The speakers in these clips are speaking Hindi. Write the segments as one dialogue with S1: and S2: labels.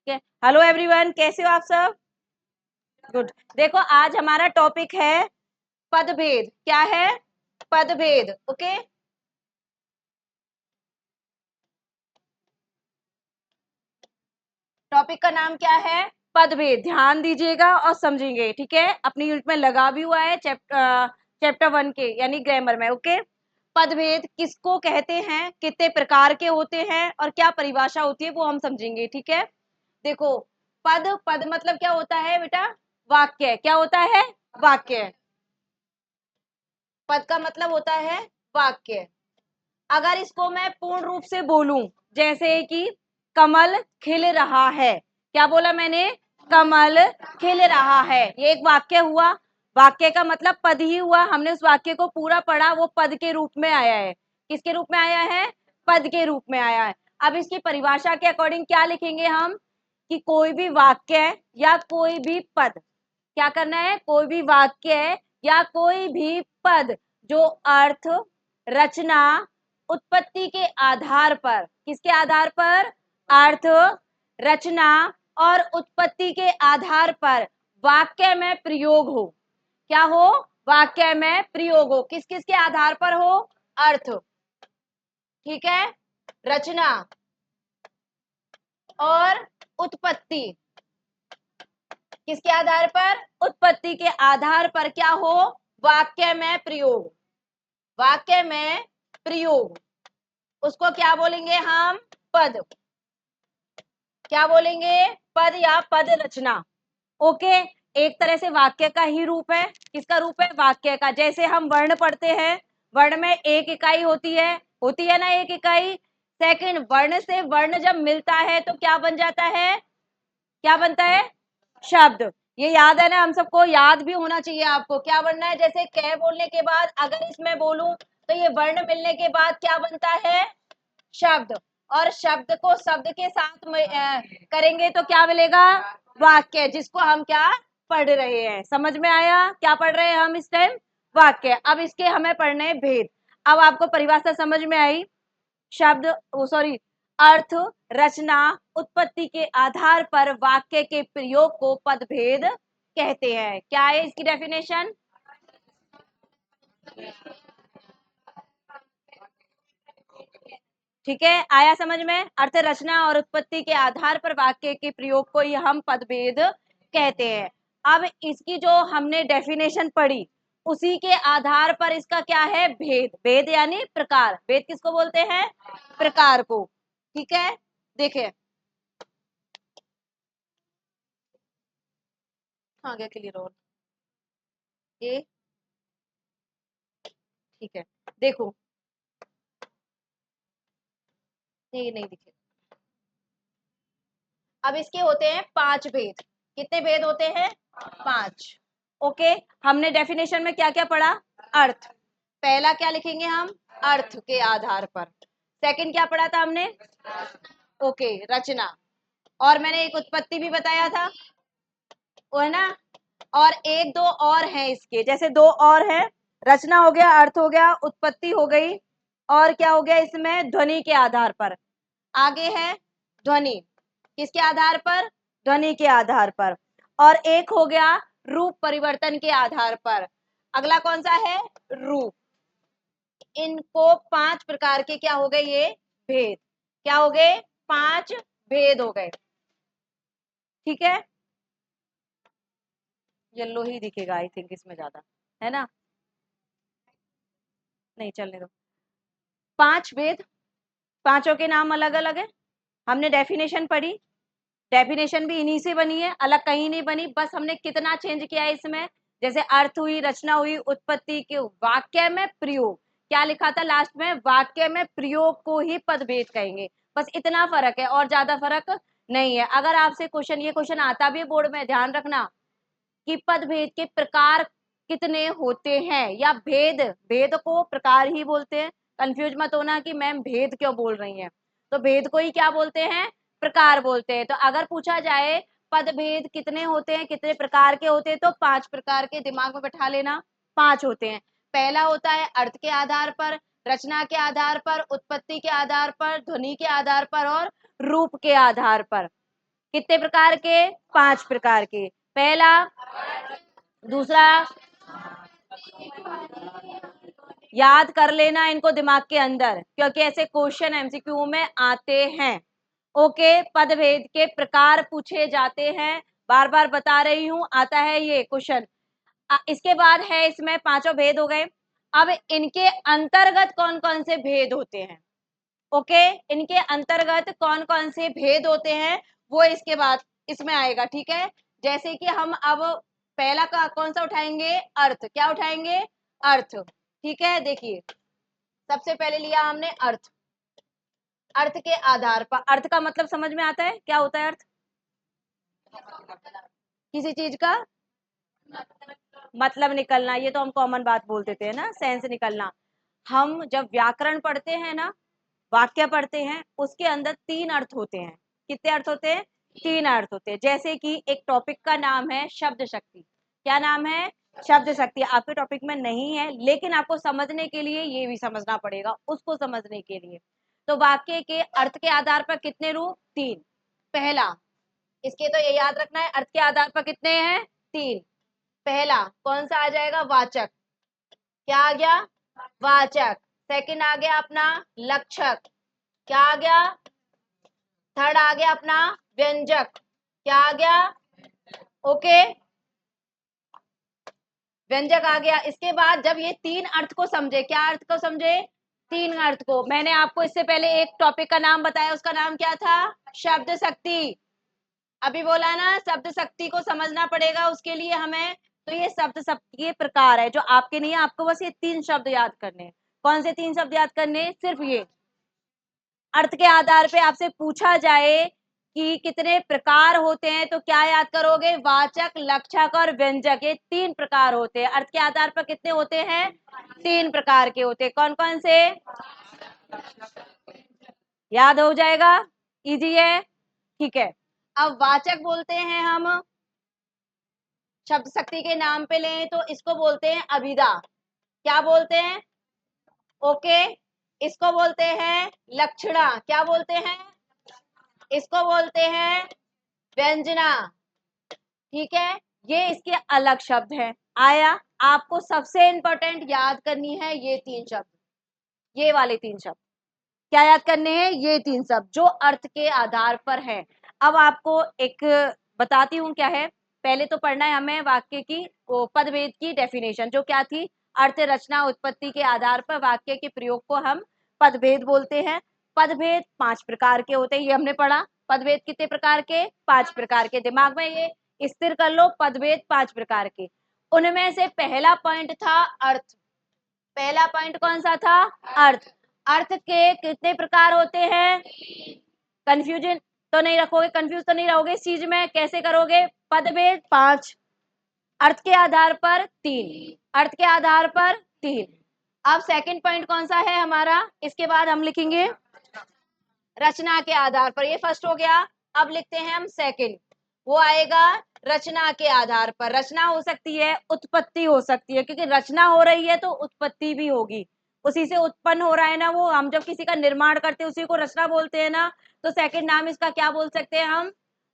S1: ठीक है। हेलो एवरीवन, कैसे हो आप सब? गुड। देखो आज हमारा टॉपिक है पदभेद। क्या है? पदभेद। ओके, टॉपिक का नाम क्या है? पदभेद। ध्यान दीजिएगा और समझेंगे, ठीक है। अपनी यूनिट में लगा भी हुआ है चैप्टर 1 के यानी ग्रामर में। ओके, पदभेद किसको कहते हैं, कितने प्रकार के होते हैं और क्या परिभाषा होती है वो हम समझेंगे, ठीक है। देखो, पद पद मतलब क्या होता है बेटा? वाक्य। क्या होता है? वाक्य। पद का मतलब होता है वाक्य। अगर इसको मैं पूर्ण रूप से बोलूं, जैसे कि कमल खिल रहा है। क्या बोला मैंने? कमल खिल रहा है। ये एक वाक्य हुआ। वाक्य का मतलब पद ही हुआ। हमने उस वाक्य को पूरा पढ़ा, वो पद के रूप में आया है। किसके रूप में आया है? पद के रूप में आया है। अब इसकी परिभाषा के अकॉर्डिंग क्या लिखेंगे हम कि कोई भी वाक्य या कोई भी पद, क्या करना है? कोई भी वाक्य या कोई भी पद जो अर्थ, रचना, उत्पत्ति के आधार पर, किसके आधार पर? अर्थ, रचना और उत्पत्ति के आधार पर वाक्य में प्रयोग हो। क्या हो? वाक्य में प्रयोग हो। किस किस के आधार पर हो? अर्थ, ठीक है, रचना और उत्पत्ति। किसके आधार पर? उत्पत्ति के आधार पर क्या हो? वाक्य में प्रयोग। वाक्य में प्रयोग, उसको क्या बोलेंगे हम? पद। क्या बोलेंगे? पद या पद रचना। ओके, एक तरह से वाक्य का ही रूप है। किसका रूप है? वाक्य का। जैसे हम वर्ण पढ़ते हैं, वर्ण में एक इकाई होती है ना, एक इकाई। सेकंड, वर्ण से वर्ण जब मिलता है तो क्या बन जाता है? क्या बनता है? शब्द। ये याद है ना, हम सबको याद भी होना चाहिए। आपको क्या बनना है? जैसे क बोलने के बाद अगर इसमें बोलूं तो ये वर्ण मिलने के बाद क्या बनता है? शब्द। और शब्द को शब्द के साथ करेंगे तो क्या मिलेगा? वाक्य, जिसको हम क्या पढ़ रहे हैं। समझ में आया? क्या पढ़ रहे हैं हम इस टाइम? वाक्य। अब इसके हमें पढ़ने हैं भेद। अब आपको परिभाषा समझ में आई? शब्द, सॉरी, अर्थ, रचना, उत्पत्ति के आधार पर वाक्य के प्रयोग को पदभेद कहते हैं। क्या है इसकी डेफिनेशन? ठीक है, आया समझ में? अर्थ, रचना और उत्पत्ति के आधार पर वाक्य के प्रयोग को ही हम पदभेद कहते हैं। अब इसकी जो हमने डेफिनेशन पढ़ी, उसी के आधार पर इसका क्या है? भेद। भेद यानी प्रकार। भेद किसको बोलते हैं? प्रकार को। ठीक है, देखिए, आ गया क्लियर और ये, ठीक है। देखो, ये नहीं दिखे। अब इसके होते हैं 5 भेद। कितने भेद होते हैं? 5। ओके, हमने डेफिनेशन में क्या क्या पढ़ा? अर्थ। पहला क्या लिखेंगे हम? अर्थ के आधार पर। सेकंड क्या पढ़ा था हमने? ओके, रचना। और मैंने एक उत्पत्ति भी बताया था, वो है ना। और एक दो और हैं इसके, जैसे दो और हैं। रचना हो गया, अर्थ हो गया, उत्पत्ति हो गई, और क्या हो गया इसमें? ध्वनि के आधार पर। आगे है ध्वनि। किसके आधार पर? ध्वनि के आधार पर। और एक हो गया रूप परिवर्तन के आधार पर। अगला कौन सा है? रूप। इनको 5 प्रकार के क्या हो गए? ये भेद। क्या हो गए? 5 भेद हो गए। ठीक है, येलो ही दिखेगा आई थिंक इसमें ज्यादा, है ना? नहीं, चलने दो। 5 भेद, पांचों के नाम अलग अलग है। हमने डेफिनेशन पढ़ी, डेफिनेशन भी इन्हीं से बनी है, अलग कहीं नहीं बनी। बस हमने कितना चेंज किया है इसमें, जैसे अर्थ हुई, रचना हुई, उत्पत्ति के वाक्य में प्रयोग। क्या लिखा था लास्ट में? वाक्य में प्रयोग को ही पदभेद कहेंगे। बस इतना फर्क है और ज्यादा फर्क नहीं है। अगर आपसे क्वेश्चन, ये क्वेश्चन आता भी है बोर्ड में, ध्यान रखना कि पदभेद के प्रकार कितने होते हैं, या भेद, भेद को प्रकार ही बोलते हैं। कंफ्यूज मत होना कि मैम भेद क्यों बोल रही हैं। तो भेद को ही क्या बोलते हैं? प्रकार बोलते हैं। तो अगर पूछा जाए पदभेद कितने होते हैं, कितने प्रकार के होते हैं, तो 5 प्रकार के दिमाग में बैठा लेना। 5 होते हैं। पहला होता है अर्थ के आधार पर, रचना के आधार पर, उत्पत्ति के आधार पर, ध्वनि के आधार पर और रूप के आधार पर। कितने प्रकार के? 5 प्रकार के। पहला, दूसरा, याद कर लेना इनको दिमाग के अंदर, क्योंकि ऐसे क्वेश्चन एमसीक्यू में आते हैं। ओके, पदभेद के प्रकार पूछे जाते हैं, बार बार बता रही हूं, आता है ये क्वेश्चन। इसके बाद है इसमें पांचों भेद हो गए। अब इनके अंतर्गत कौन कौन से भेद होते हैं? ओके, इनके अंतर्गत कौन कौन से भेद होते हैं वो इसके बाद इसमें आएगा, ठीक है। जैसे कि हम अब पहला का कौन सा उठाएंगे? अर्थ। क्या उठाएंगे? अर्थ, ठीक है। देखिए, सबसे पहले लिया हमने अर्थ। अर्थ के आधार पर, अर्थ का मतलब समझ में आता है क्या होता है अर्थ? किसी चीज का मतलब निकलना, ये तो हम कॉमन बात बोल देते हैं ना, सेंस निकलना। हम जब व्याकरण पढ़ते हैं ना, वाक्य पढ़ते हैं, उसके अंदर 3 अर्थ होते हैं। कितने अर्थ होते हैं? 3 अर्थ होते हैं। जैसे कि एक टॉपिक का नाम है शब्द शक्ति। क्या नाम है? शब्द शक्ति। आपके टॉपिक में नहीं है, लेकिन आपको समझने के लिए ये भी समझना पड़ेगा, उसको समझने के लिए। तो वाक्य के अर्थ के आधार पर कितने रूप? 3। पहला, इसके तो ये याद रखना है, अर्थ के आधार पर कितने हैं? 3। पहला कौन सा आ जाएगा? वाचक। क्या आ गया? वाचक। सेकंड आ गया अपना लक्षक। क्या आ गया? थर्ड आ गया अपना व्यंजक। क्या आ गया? ओके, व्यंजक आ गया। इसके बाद जब ये 3 अर्थ को समझे, क्या अर्थ को समझे? 3 अर्थ को। मैंने आपको इससे पहले एक टॉपिक का नाम बताया, उसका नाम क्या था? शब्द शक्ति। अभी बोला ना, शब्द शक्ति को समझना पड़ेगा उसके लिए हमें। तो ये शब्द शक्ति के प्रकार है जो आपके नहीं है, आपको बस ये 3 शब्द याद करने हैं। कौन से 3 शब्द याद करने हैं? सिर्फ ये। अर्थ के आधार पे आपसे पूछा जाए कि कितने प्रकार होते हैं, तो क्या याद करोगे? वाचक, लक्षक और व्यंजक, ये 3 प्रकार होते हैं। अर्थ के आधार पर कितने होते हैं? 3 प्रकार के होते हैं। कौन कौन से? याद हो जाएगा, इजी है, ठीक है। अब वाचक बोलते हैं हम, शब्द शक्ति के नाम पे लें तो इसको बोलते हैं अभिधा। क्या बोलते हैं? ओके, इसको बोलते हैं लक्षणा। क्या बोलते हैं? इसको बोलते हैं व्यंजना, ठीक है। ये इसके अलग शब्द हैं। आया? आपको सबसे इंपॉर्टेंट याद करनी है ये 3 शब्द, ये वाले 3 शब्द। क्या याद करने हैं? ये 3 शब्द जो अर्थ के आधार पर है। अब आपको एक बताती हूँ क्या है। पहले तो पढ़ना है हमें वाक्य की पदभेद की डेफिनेशन, जो क्या थी? अर्थ, रचना, उत्पत्ति के आधार पर वाक्य के प्रयोग को हम पदभेद बोलते हैं। पदभेद 5 प्रकार के होते हैं, ये हमने पढ़ा। पदभेद कितने प्रकार के? 5 प्रकार के। दिमाग में ये स्थिर कर लो, पदभेद 5 प्रकार के। उनमें से पहला पॉइंट था अर्थ। पहला पॉइंट कौन सा था? अर्थ। अर्थ के कितने प्रकार होते हैं? कंफ्यूजन तो नहीं रखोगे, कंफ्यूज तो नहीं रहोगे इस चीज में? कैसे करोगे? पदभेद 5, अर्थ के आधार पर 3, अर्थ के आधार पर 3। अब सेकंड पॉइंट कौन सा है हमारा? इसके बाद हम लिखेंगे रचना के आधार पर। ये फर्स्ट हो गया। अब लिखते हैं हम सेकंड, वो आएगा रचना के आधार पर। रचना हो सकती है, उत्पत्ति हो सकती है, क्योंकि रचना हो रही है तो उत्पत्ति भी होगी, उसी से उत्पन्न हो रहा है ना वो। हम जब किसी का निर्माण करते हैं उसी को रचना बोलते हैं ना। तो सेकंड नाम इसका क्या बोल सकते हैं हम?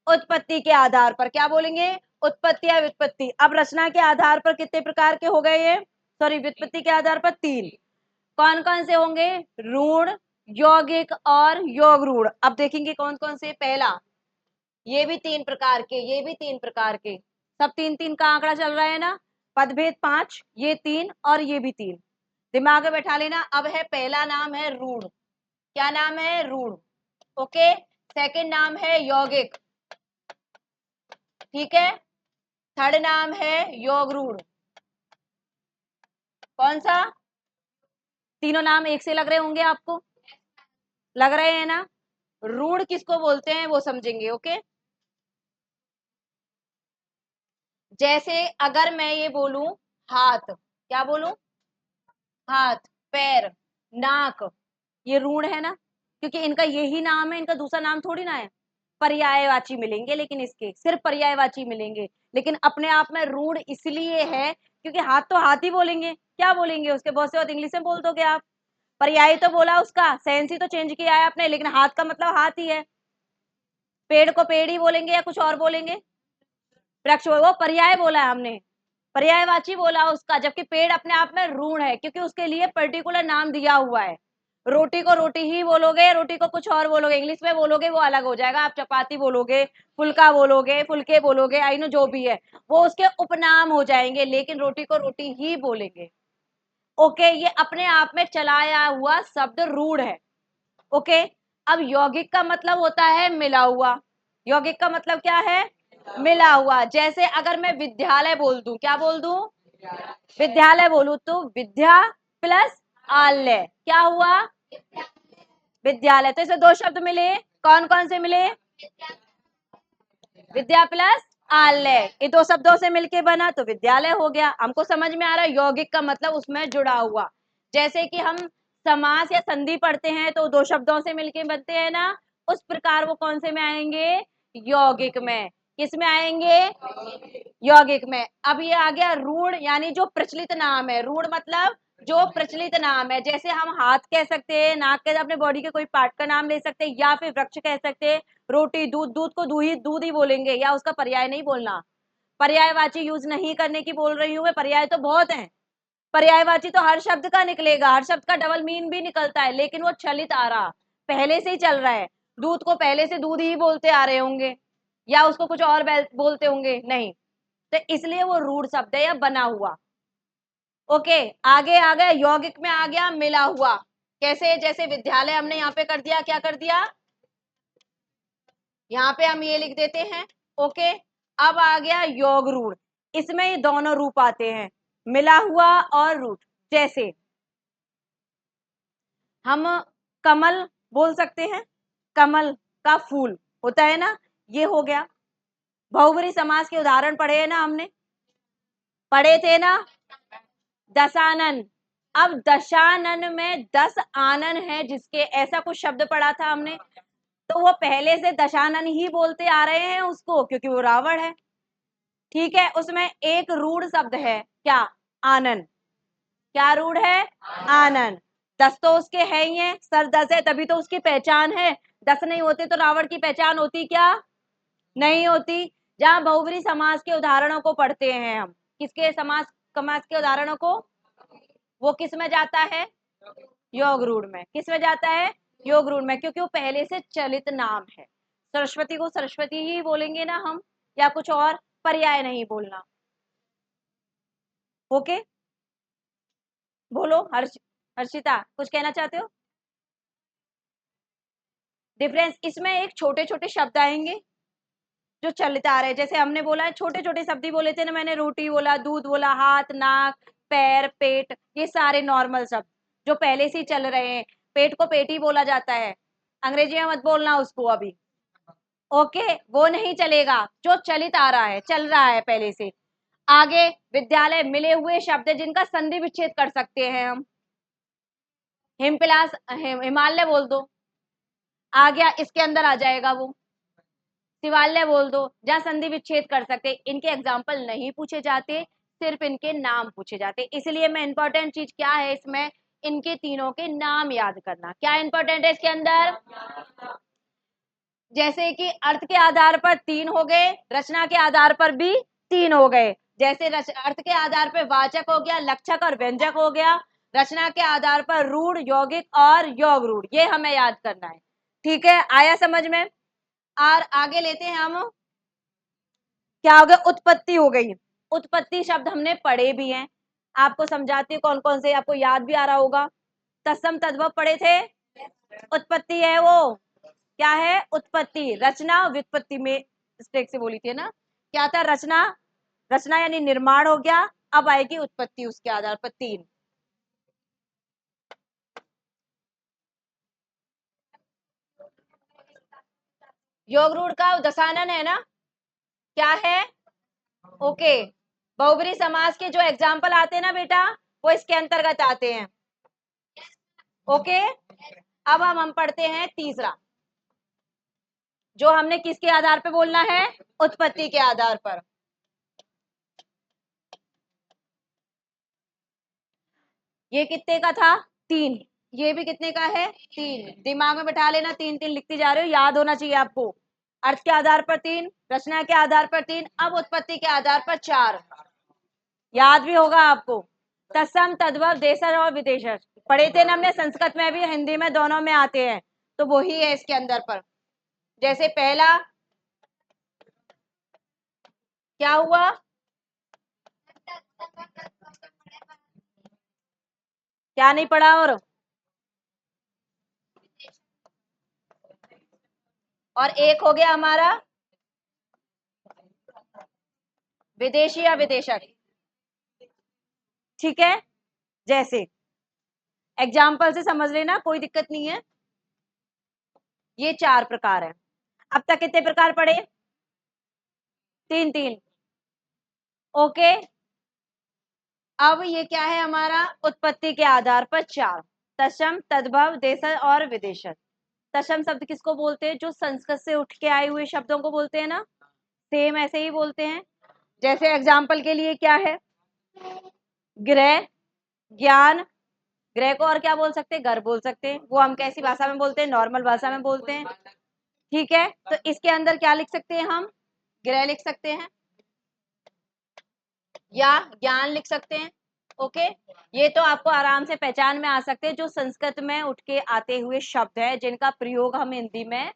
S1: उत्पत्ति के आधार पर। क्या बोलेंगे? उत्पत्ति या व्युत्पत्ति। अब रचना के आधार पर कितने प्रकार के हो गए ये? सॉरी, व्युत्पत्ति के आधार पर 3। कौन कौन से होंगे? रूढ़, यौगिक और योग रूढ़। अब देखेंगे कौन कौन से। पहला, ये भी 3 प्रकार के, ये भी 3 प्रकार के, सब 3-3 का आंकड़ा चल रहा है ना। पदभेद 5, ये 3 और ये भी 3। दिमाग में बैठा लेना। अब है पहला नाम है रूढ़। क्या नाम है? रूढ़। ओके, सेकंड नाम है यौगिक, ठीक है। थर्ड नाम है योग रूढ़। कौन सा? तीनों नाम एक से लग रहे होंगे आपको, लग रहे हैं ना। रूढ़ किसको बोलते हैं वो समझेंगे। ओके, जैसे अगर मैं ये बोलूं हाथ, क्या बोलूं? हाथ, पैर, नाक, ये रूढ़ है ना, क्योंकि इनका यही नाम है, इनका दूसरा नाम थोड़ी ना है। पर्यायवाची मिलेंगे, लेकिन इसके सिर्फ पर्यायवाची मिलेंगे। लेकिन अपने आप में रूढ़ इसलिए है क्योंकि हाथ तो हाथ ही बोलेंगे, क्या बोलेंगे उसके? बहुत से बात इंग्लिश में बोल दोगे आप। पर्याय तो बोला, उसका सेंस ही तो चेंज किया है आपने, लेकिन हाथ का मतलब हाथ ही है। पेड़ को पेड़ ही बोलेंगे या कुछ और बोलेंगे? वृक्ष, वो पर्याय बोला है हमने, पर्यायवाची बोला उसका, जबकि पेड़ अपने आप में ऋण है क्योंकि उसके लिए पर्टिकुलर नाम दिया हुआ है। रोटी को रोटी ही बोलोगे, रोटी को कुछ और बोलोगे, इंग्लिश में बोलोगे वो अलग हो जाएगा। आप चपाती बोलोगे, फुल्का बोलोगे, फुलके बोलोगे, आई नो जो भी है वो उसके उपनाम हो जाएंगे, लेकिन रोटी को रोटी ही बोलेंगे। ओके, ये अपने आप में चलाया हुआ शब्द रूढ़ है। ओके, अब यौगिक का मतलब होता है मिला हुआ। यौगिक का मतलब क्या है? मिला हुआ। जैसे अगर मैं विद्यालय बोल दूं, क्या बोल दूं? विद्यालय बोलूं तो विद्या प्लस आलय क्या हुआ? विद्यालय। तो इसे दो शब्द मिले, कौन कौन से मिले? विद्या प्लस आलय, ये दो शब्दों से मिलके बना तो विद्यालय हो गया। हमको समझ में आ रहा है यौगिक का मतलब उसमें जुड़ा हुआ। जैसे कि हम समास या संधि पढ़ते हैं तो दो शब्दों से मिलके बनते हैं ना, उस प्रकार वो कौन से में आएंगे? यौगिक में। किस में आएंगे? यौगिक में। अब ये आ गया रूढ़, यानी जो प्रचलित नाम है। रूढ़ मतलब जो प्रचलित नाम है, जैसे हम हाथ कह सकते हैं, नाक के अपने बॉडी के कोई पार्ट का नाम ले सकते हैं, या फिर वृक्ष कह सकते हैं, रोटी, दूध, दूध को दूध ही बोलेंगे, या उसका पर्याय नहीं बोलना। पर्यायवाची यूज नहीं करने की बोल रही हूँ मैं, पर्याय तो बहुत है। पर्यायवाची तो हर शब्द का निकलेगा, हर शब्द का डबल मीन भी निकलता है, लेकिन वो चलित आ रहा, पहले से ही चल रहा है। दूध को पहले से दूध ही बोलते आ रहे होंगे, या उसको कुछ और बोलते होंगे, नहीं। तो इसलिए वो रूढ़ शब्द है या बना हुआ। ओके, आगे आ गया यौगिक में, आ गया मिला हुआ। कैसे? जैसे विद्यालय हमने यहाँ पे कर दिया, क्या कर दिया? यहाँ पे हम ये लिख देते हैं। ओके, अब आ गया योग रूढ़। इसमें ये दोनों रूप आते हैं, मिला हुआ और रूढ़। जैसे हम कमल बोल सकते हैं, कमल का फूल होता है ना, ये हो गया। बहुब्री समास के उदाहरण पढ़े हैं ना हमने, पढ़े थे ना? दशानन। अब दशानन में 10 आनन है जिसके, ऐसा कुछ शब्द पढ़ा था हमने, तो वो पहले से दशानन ही बोलते आ रहे हैं उसको, क्योंकि वो रावण है। ठीक है, उसमें एक रूढ़ शब्द है, क्या? आनन। क्या रूढ़ है? आनन। 10 तो उसके है ही है, सर 10 है तभी तो उसकी पहचान है। 10 नहीं होते तो रावण की पहचान होती क्या? नहीं होती। जहां बहुब्री समास के उदाहरणों को पढ़ते हैं हम, किसके समास समास के उदाहरणों को, वो किस में जाता है? योग रूढ़ में। किस में जाता है? योग रूढ़ में, क्योंकि वो पहले से चलित नाम है। सरस्वती को सरस्वती ही बोलेंगे ना हम, या कुछ और पर्याय नहीं बोलना। ओके, बोलो हर्षिता कुछ कहना चाहते हो? डिफरेंस इसमें एक छोटे छोटे शब्द आएंगे जो चलते आ रहे हैं, जैसे हमने बोला है छोटे छोटे शब्द ही बोले थे ना, मैंने रोटी बोला, दूध बोला, हाथ, नाक, पैर, पेट, ये सारे नॉर्मल शब्द जो पहले से ही चल रहे हैं। पेट को पेट ही बोला जाता है, अंग्रेजी में मत बोलना उसको अभी। ओके, वो नहीं चलेगा, जो चलित आ रहा है, चल रहा है पहले से। आगे विद्यालय, मिले हुए शब्द है जिनका संधि विच्छेद कर सकते हैं हम। हिमपिलास, हिमालय बोल दो, आ गया, इसके अंदर आ जाएगा वो। शिवालय बोल दो, जहां संधि विच्छेद कर सकते। इनके एग्जाम्पल नहीं पूछे जाते, सिर्फ इनके नाम पूछे जाते। इसलिए मैं, इंपॉर्टेंट चीज क्या है इसमें, इनके तीनों के नाम याद करना। क्या इंपॉर्टेंट है इसके अंदर? जैसे कि अर्थ के आधार पर 3 हो गए, रचना के आधार पर भी 3 हो गए। जैसे अर्थ के आधार पर वाचक हो गया, लक्षक और व्यंजक हो गया। रचना के आधार पर रूढ़, यौगिक और योग रूढ़, ये हमें याद करना है। ठीक है, आया समझ में? और आगे लेते हैं हम, क्या हो गया? उत्पत्ति हो गई। उत्पत्ति शब्द हमने पढ़े भी हैं, आपको समझाती हूँ कौन कौन से, आपको याद भी आ रहा होगा। तत्सम तद्भव पढ़े थे, उत्पत्ति है वो। क्या है? उत्पत्ति। रचना व्युत्पत्ति में मिस्टेक से बोली थी ना, क्या था? रचना, रचना यानी निर्माण हो गया। अब आएगी उत्पत्ति उसके आधार पर 3। योग रूढ़ का दशानन है ना, क्या है? ओके, बहुब्री समास के जो एग्जाम्पल आते हैं ना बेटा, वो इसके अंतर्गत आते हैं। ओके, अब हम पढ़ते हैं तीसरा, जो हमने किसके आधार पर बोलना है? उत्पत्ति के आधार पर। ये कितने का था? 3। ये भी कितने का है? 3। दिमाग में बैठा लेना, 3 3 लिखती जा रहे हो, याद होना चाहिए आपको। अर्थ के आधार पर 3, रचना के आधार पर 3, अब उत्पत्ति के आधार पर 4। याद भी होगा आपको, तत्सम, तद्भव, देशज और विदेशज पढ़े थे ना हमने, संस्कृत में भी हिंदी में दोनों में आते हैं, तो वही है इसके अंदर पर। जैसे पहला क्या हुआ, क्या नहीं पढ़ा, और एक हो गया हमारा विदेशी या विदेशक। ठीक है, जैसे एग्जाम्पल से समझ लेना, कोई दिक्कत नहीं है। ये 4 प्रकार है। अब तक कितने प्रकार पढ़े, 3 ओके। अब ये क्या है हमारा, उत्पत्ति के आधार पर 4, तत्सम, तद्भव, देशज और विदेशज। तत्सम शब्द किसको बोलते हैं, जो संस्कृत से उठ के आए हुए शब्दों को बोलते हैं ना, सेम ऐसे ही बोलते हैं। जैसे एग्जाम्पल के लिए क्या है, गृह, ज्ञान, गृह को और क्या बोल सकते हैं, घर बोल सकते हैं, वो हम कैसी भाषा में बोलते हैं, नॉर्मल भाषा में बोलते हैं। ठीक है, तो इसके अंदर क्या लिख सकते हैं हम, गृह लिख सकते हैं या ज्ञान लिख सकते हैं। ओके, ये तो आपको आराम से पहचान में आ सकते हैं, जो संस्कृत में उठ के आते हुए शब्द है जिनका प्रयोग हम हिंदी में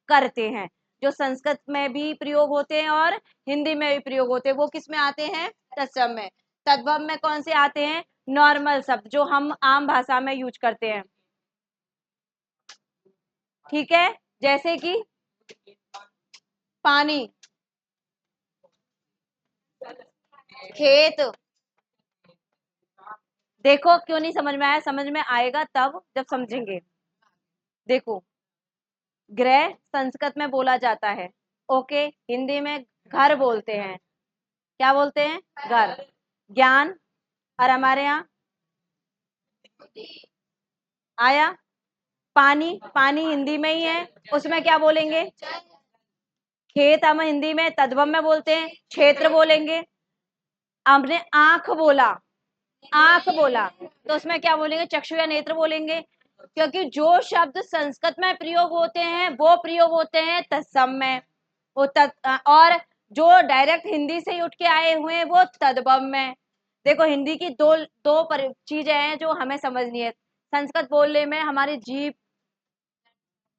S1: करते हैं, जो संस्कृत में भी प्रयोग होते हैं और हिंदी में भी प्रयोग होते हैं, वो किस में आते हैं, तत्सम में। तद्भव में कौन से आते हैं, नॉर्मल शब्द जो हम आम भाषा में यूज करते हैं। ठीक है, जैसे कि पानी, खेत। देखो क्यों नहीं समझ में आया, समझ में आएगा तब जब समझेंगे। देखो, गृह संस्कृत में बोला जाता है, ओके, हिंदी में घर बोलते हैं, क्या बोलते हैं, घर। ज्ञान, और हमारे यहाँ आया पानी, पानी हिंदी में ही है, उसमें क्या बोलेंगे, खेत हम हिंदी में तद्भव में बोलते हैं, क्षेत्र बोलेंगे। हमने आंख बोला, आंख बोला, तो उसमें क्या बोलेंगे, चक्षु या नेत्र बोलेंगे, क्योंकि जो शब्द संस्कृत में प्रयोग होते हैं वो प्रयोग होते हैं तत्सम में, वो और जो डायरेक्ट हिंदी से ही उठ के आए हुए हैं वो तद्भव में। देखो, हिंदी की दो दो चीजें हैं जो हमें समझनी है। संस्कृत बोलने में हमारी जीभ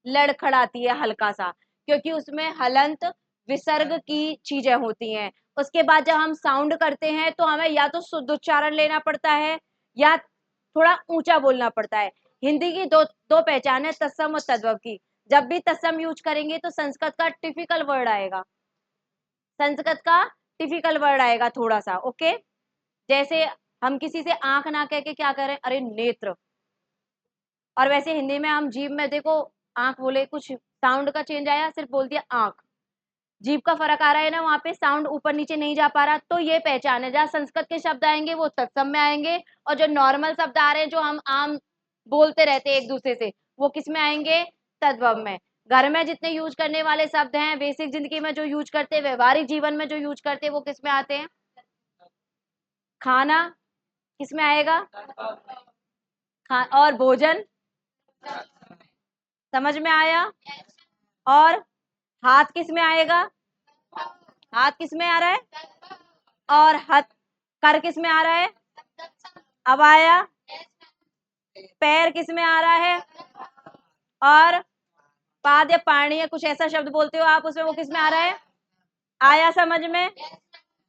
S1: लड़खड़ाती है हल्का सा, क्योंकि उसमें हलंत विसर्ग की चीजें होती हैं। उसके बाद जब हम साउंड करते हैं तो हमें या तो शुद्ध उच्चारण लेना पड़ता है या थोड़ा ऊंचा बोलना पड़ता है। हिंदी की दो दो पहचान है, तत्सम और तद्भव की। जब भी तत्सम यूज करेंगे तो संस्कृत का टिपिकल वर्ड आएगा, संस्कृत का टिपिकल वर्ड आएगा थोड़ा सा, ओके। जैसे हम किसी से आंख ना कह के क्या करें, अरे नेत्र। और वैसे हिंदी में हम जीभ में देखो आंख बोले, कुछ साउंड का चेंज आया, सिर्फ बोल दिया आंख, जीभ का फर्क आ रहा है ना, वहां पे साउंड ऊपर नीचे नहीं जा पा रहा, तो ये पहचान है। जहाँ संस्कृत के शब्द आएंगे वो तत्सम में आएंगे, और जो नॉर्मल शब्द आ रहे हैं जो हम आम बोलते रहते हैं एक दूसरे से, वो किस में आएंगे, तद्भव में। घर में जितने यूज करने वाले शब्द हैं, बेसिक जिंदगी में जो यूज करते हैं, व्यवहारिक जीवन में जो यूज करते हैं, वो किस में आते हैं, खाना किस में आएगा, और भोजन, समझ में आया। और हाथ किस में आएगा, हाथ किस में आ रहा है, और हथ, कर किस में आ रहा है, अब आया। पैर किस में आ रहा है, और पाद या पाणी या कुछ ऐसा शब्द बोलते हो आप, उसमें वो किस में आ रहा है, आया समझ में।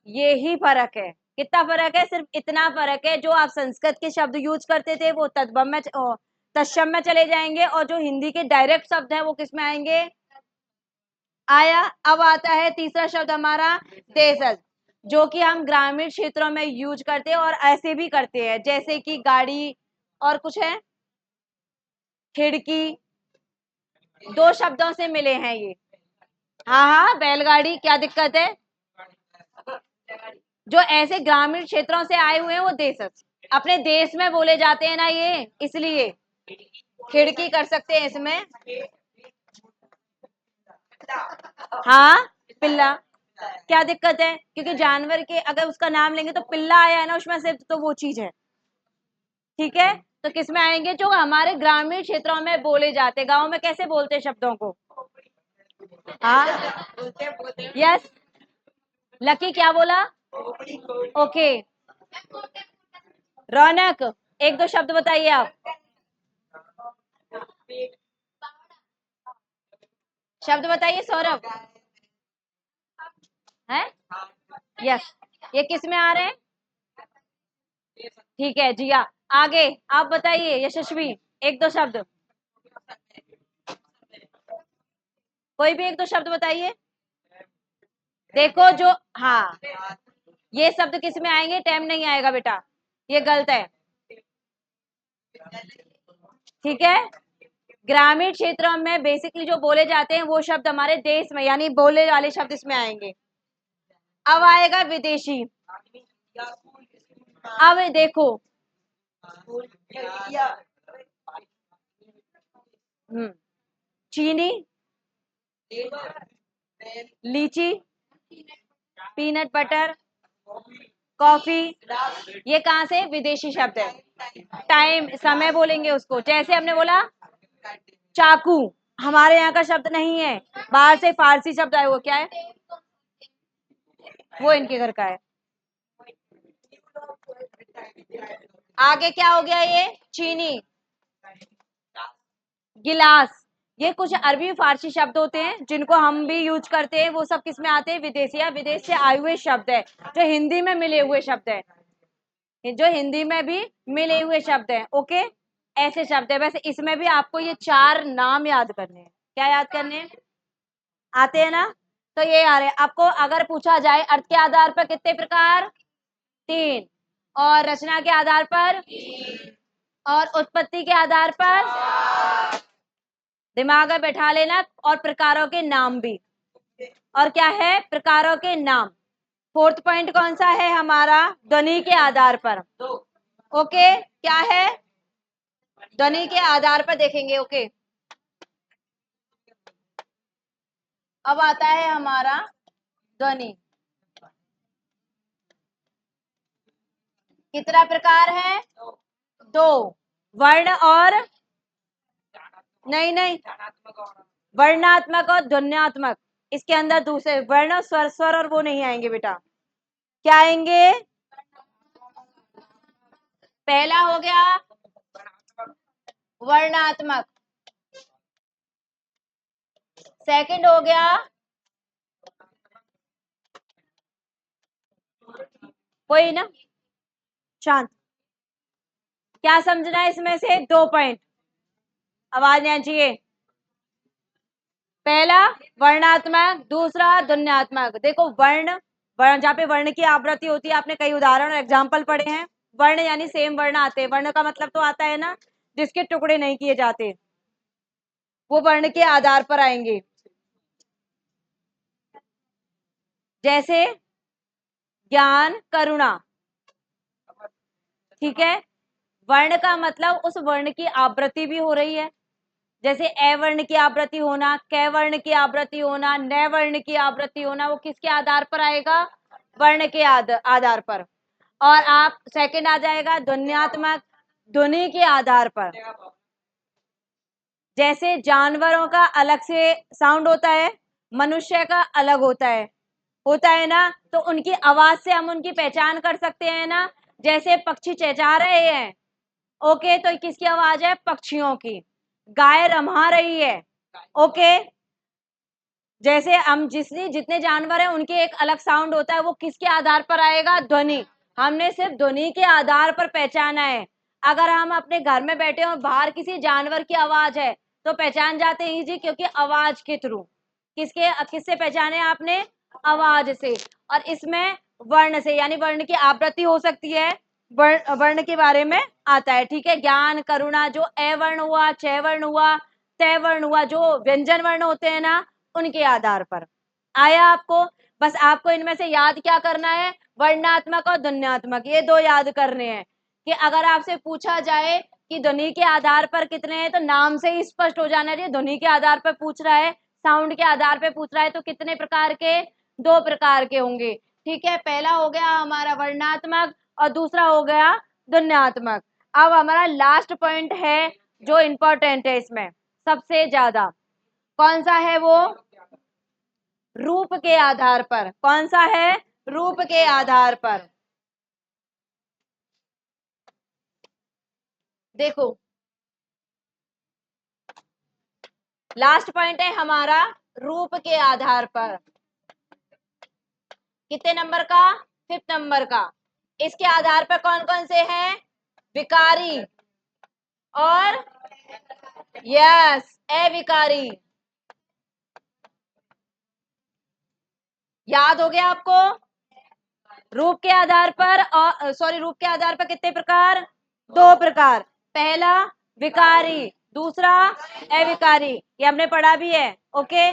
S1: ये ही फर्क है, कितना फर्क है, सिर्फ इतना फर्क है, जो आप संस्कृत के शब्द यूज करते थे वो तद्भव में तत्सम में चले जाएंगे, और जो हिंदी के डायरेक्ट शब्द है वो किस में आएंगे, आया। अब आता है तीसरा शब्द हमारा देशज, जो कि हम ग्रामीण क्षेत्रों में यूज करते हैं और ऐसे भी करते हैं, जैसे कि गाड़ी, और कुछ है, खिड़की, दो शब्दों से मिले हैं ये। हाँ हाँ, बैलगाड़ी, क्या दिक्कत है। जो ऐसे ग्रामीण क्षेत्रों से आए हुए हैं वो देशज, अपने देश में बोले जाते हैं ना ये, इसलिए खिड़की कर सकते हैं इसमें। हाँ, पिल्ला, क्या दिक्कत है, क्योंकि जानवर के अगर उसका नाम लेंगे तो पिल्ला आया है ना उसमें से, तो वो चीज है। ठीक है, तो किस में आएंगे, जो हमारे ग्रामीण क्षेत्रों में बोले जाते, गांव में कैसे बोलते हैं शब्दों को, हाँ यस, लकी क्या बोला? ओके, रौनक एक दो शब्द बताइए आप। शब्द बताइए सौरभ। है यस, ये किस में आ रहे हैं? ठीक है जिया। आगे आप बताइए यशस्वी, एक दो शब्द, कोई भी एक दो शब्द बताइए। देखो जो, हाँ ये शब्द किस में आएंगे? टाइम नहीं आएगा बेटा, ये गलत है। ठीक है, ग्रामीण क्षेत्रों में बेसिकली जो बोले जाते हैं वो शब्द हमारे देश में, यानी बोले वाले शब्द इसमें आएंगे। अब आएगा विदेशी। अब देखो, चीनी, लीची, पीनट बटर, कॉफी, ये कहां से? विदेशी शब्द है। टाइम, समय बोलेंगे उसको। जैसे हमने बोला चाकू, हमारे यहाँ का शब्द नहीं है, बाहर से फारसी शब्द आया। वो क्या है? वो इनके घर का है। आगे क्या हो गया? ये चीनी, गिलास, ये कुछ अरबी फारसी शब्द होते हैं जिनको हम भी यूज करते हैं। वो सब किस में आते हैं? विदेशी या विदेश से आए हुए शब्द है, जो हिंदी में मिले हुए शब्द है, जो हिंदी में भी मिले हुए शब्द है। ओके, ऐसे शब्द है। वैसे इसमें भी आपको ये चार नाम याद करने हैं। क्या याद करने हैं? आते हैं ना? तो ये आ रहे हैं आपको। अगर पूछा जाए अर्थ के आधार पर कितने प्रकार? तीन। और रचना के आधार पर, और उत्पत्ति के आधार पर, दिमाग में बैठा लेना। और प्रकारों के नाम भी। और क्या है? प्रकारों के नाम। फोर्थ पॉइंट कौन सा है हमारा? ध्वनि के आधार पर। ओके, क्या है? ध्वनि के आधार पर देखेंगे। ओके, अब आता है हमारा ध्वनि। कितना प्रकार है? दो, वर्ण और, नहीं नहीं, वर्णात्मक और ध्वन्यात्मक। इसके अंदर दूसरे वर्ण, स्वर, स्वर और वो नहीं आएंगे बेटा। क्या आएंगे? पहला हो गया वर्णात्मक, सेकंड हो गया, कोई ना, शांत। क्या समझना है इसमें से? दो पॉइंट, आवाज नहीं चाहिए। पहला वर्णात्मक, दूसरा ध्वन्यात्मक। देखो वर्ण, वर्ण जहाँ पे वर्ण की आवृत्ति होती है, आपने कई उदाहरण और एग्जाम्पल पढ़े हैं। वर्ण यानी सेम वर्ण आते हैं। वर्ण का मतलब तो आता है ना जिसके टुकड़े नहीं किए जाते, वो वर्ण के आधार पर आएंगे। जैसे ज्ञान, करुणा। ठीक है, वर्ण का मतलब उस वर्ण की आवृत्ति भी हो रही है। जैसे ए वर्ण की आवृत्ति होना, कै वर्ण की आवृत्ति होना, न वर्ण की आवृत्ति होना, वो किसके आधार पर आएगा? वर्ण के आधार पर। और आप सेकंड आ जाएगा ध्वन्यात्मक, ध्वनि के आधार पर। जैसे जानवरों का अलग से साउंड होता है, मनुष्य का अलग होता है ना, तो उनकी आवाज से हम उनकी पहचान कर सकते हैं ना। जैसे पक्षी चहचहा रहे हैं, ओके, तो किसकी आवाज है? पक्षियों की। गाय रम्हा रही है, ओके। जैसे हम जितने जानवर हैं उनके एक अलग साउंड होता है, वो किसके आधार पर आएगा? ध्वनि। हमने सिर्फ ध्वनि के आधार पर पहचाना है। अगर हम अपने घर में बैठे हो, बाहर किसी जानवर की आवाज है, तो पहचान जाते हैं जी, क्योंकि आवाज के थ्रू। किससे पहचाने आपने? आवाज से। और इसमें वर्ण से, यानी वर्ण की आवृत्ति हो सकती है, वर्ण के बारे में आता है। ठीक है, ज्ञान, करुणा, जो ए वर्ण हुआ, च वर्ण हुआ, तय वर्ण हुआ, जो व्यंजन वर्ण होते हैं ना, उनके आधार पर आया आपको। बस आपको इनमें से याद क्या करना है? वर्णात्मक और ध्वन्यात्मक, ये दो याद करने हैं। कि अगर आपसे पूछा जाए कि ध्वनि के आधार पर कितने हैं, तो नाम से ही स्पष्ट हो जाना चाहिए ध्वनि के आधार पर पूछ रहा है, साउंड के आधार पर पूछ रहा है, तो कितने प्रकार के? दो प्रकार के होंगे। ठीक है, पहला हो गया हमारा वर्णात्मक और दूसरा हो गया ध्वन्यात्मक। अब हमारा लास्ट पॉइंट है जो इंपॉर्टेंट है इसमें सबसे ज्यादा, कौन सा है वो? रूप के आधार पर। कौन सा है? रूप के आधार पर। देखो लास्ट पॉइंट है हमारा रूप के आधार पर। कितने नंबर का? 5th नंबर का। इसके आधार पर कौन कौन से हैं? विकारी और यस अविकारी। याद हो गया आपको? रूप के आधार पर और सॉरी रूप के आधार पर कितने प्रकार? 2 प्रकार। पहला विकारी, दूसरा अविकारी। ये हमने पढ़ा भी है। ओके,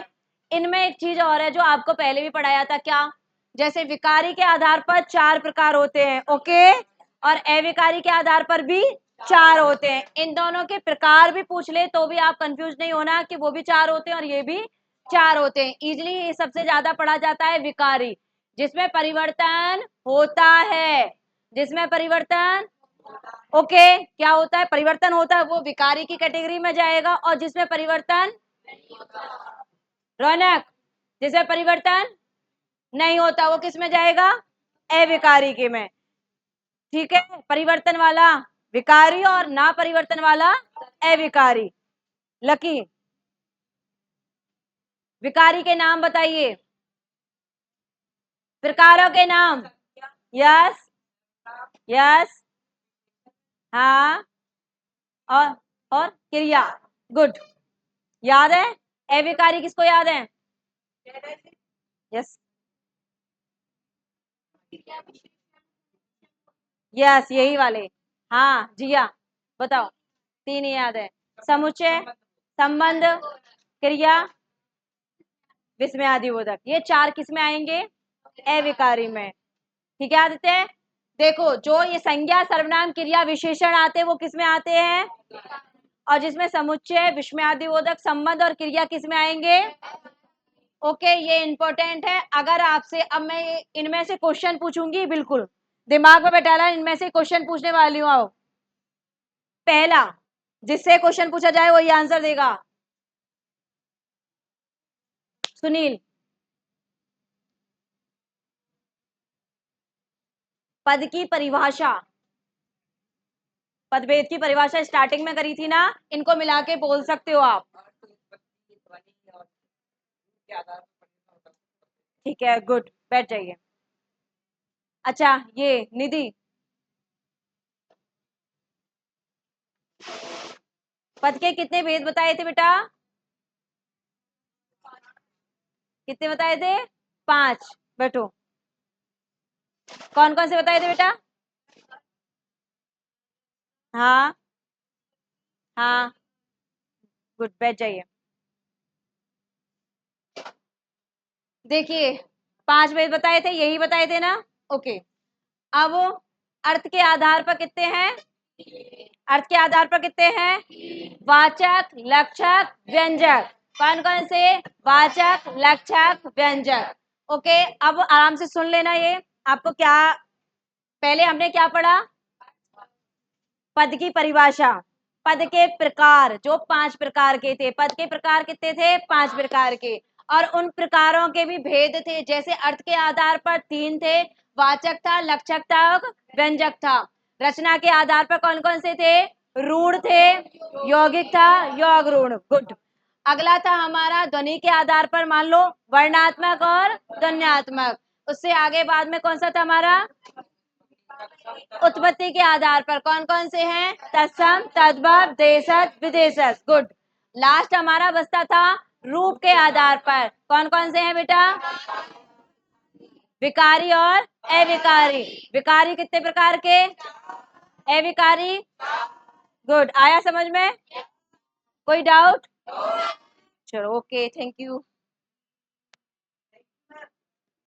S1: इनमें एक चीज और है जो आपको पहले भी पढ़ाया था। क्या? जैसे विकारी के आधार पर 4 प्रकार होते हैं। ओके, और अविकारी के आधार पर भी 4 होते हैं। इन दोनों के प्रकार भी पूछ ले तो भी आप कंफ्यूज नहीं होना कि वो भी 4 होते हैं और ये भी 4 होते हैं। इजिली सबसे ज्यादा पढ़ा जाता है विकारी, जिसमें परिवर्तन होता है। जिसमें परिवर्तन ओके क्या होता है? परिवर्तन होता है, वो विकारी की कैटेगरी में जाएगा। और जिसमें परिवर्तन रौनक, जिसमें परिवर्तन नहीं होता वो किस में जाएगा? अविकारी के में। ठीक है, परिवर्तन वाला विकारी और ना परिवर्तन वाला अविकारी। लकी, विकारी के नाम बताइए, प्रकारों के नाम। यस यस, हाँ, और और क्रिया। गुड, याद है? अविकारी किसको याद है? यस यस, यही वाले। हाँ जिया, बताओ। 3 ही याद है। समुच्चय, संबंध, क्रिया, विस्मय आदि बोधक। ये 4 किस में आएंगे? अविकारी में। ठीक है आदित्य? देखो जो ये संज्ञा, सर्वनाम, क्रिया, विशेषण आते हैं वो किस में आते हैं? और जिसमें समुच्चय, विस्मयादिबोधक, संबंध और क्रिया किस में आएंगे? ओके, ये इंपॉर्टेंट है। अगर आपसे अब मैं इनमें से क्वेश्चन पूछूंगी, बिल्कुल दिमाग में बैठा ला, इनमें से क्वेश्चन पूछने वाली हूँ। आओ, पहला जिससे क्वेश्चन पूछा जाए वही आंसर देगा। सुनील, पद की परिभाषा, पदभेद की परिभाषा स्टार्टिंग में करी थी ना, इनको मिला के बोल सकते हो आप। ठीक है, गुड, बैठ जाइए। अच्छा, ये निधि, पद के कितने भेद बताए थे बेटा? कितने बताए थे? 5। बैठो। कौन कौन से बताए थे बेटा? हाँ हाँ, गुड, बैठ जाइए। देखिए 5 भेद बताए थे, यही बताए थे ना? ओके, अब अर्थ के आधार पर कितने हैं? अर्थ के आधार पर कितने हैं? वाचक, लक्षक, व्यंजक। कौन कौन से? वाचक, लक्षक, व्यंजक। ओके, अब आराम से सुन लेना। ये आपको क्या, पहले हमने क्या पढ़ा? पद की परिभाषा, पद के प्रकार, जो 5 प्रकार के थे। पद के प्रकार कितने थे? 5 प्रकार के। और उन प्रकारों के भी भेद थे। जैसे अर्थ के आधार पर 3 थे, वाचक था, लक्षक था, व्यंजक था। रचना के आधार पर कौन कौन से थे? रूढ़ थे, यौगिक था, योग रूढ़। गुड। अगला था हमारा ध्वनि के आधार पर, मान लो वर्णात्मक और ध्वन्यात्मक। उससे आगे बाद में कौन सा था हमारा? उत्पत्ति के आधार पर कौन कौन से हैं? तत्सम, तद्भव, देशज, विदेशज। गुड। लास्ट हमारा बचता था रूप के आधार पर। कौन कौन से हैं बेटा? विकारी और अविकारी। विकारी कितने प्रकार के? अविकारी। गुड, आया समझ में? कोई डाउट? चलो, ओके, थैंक यू।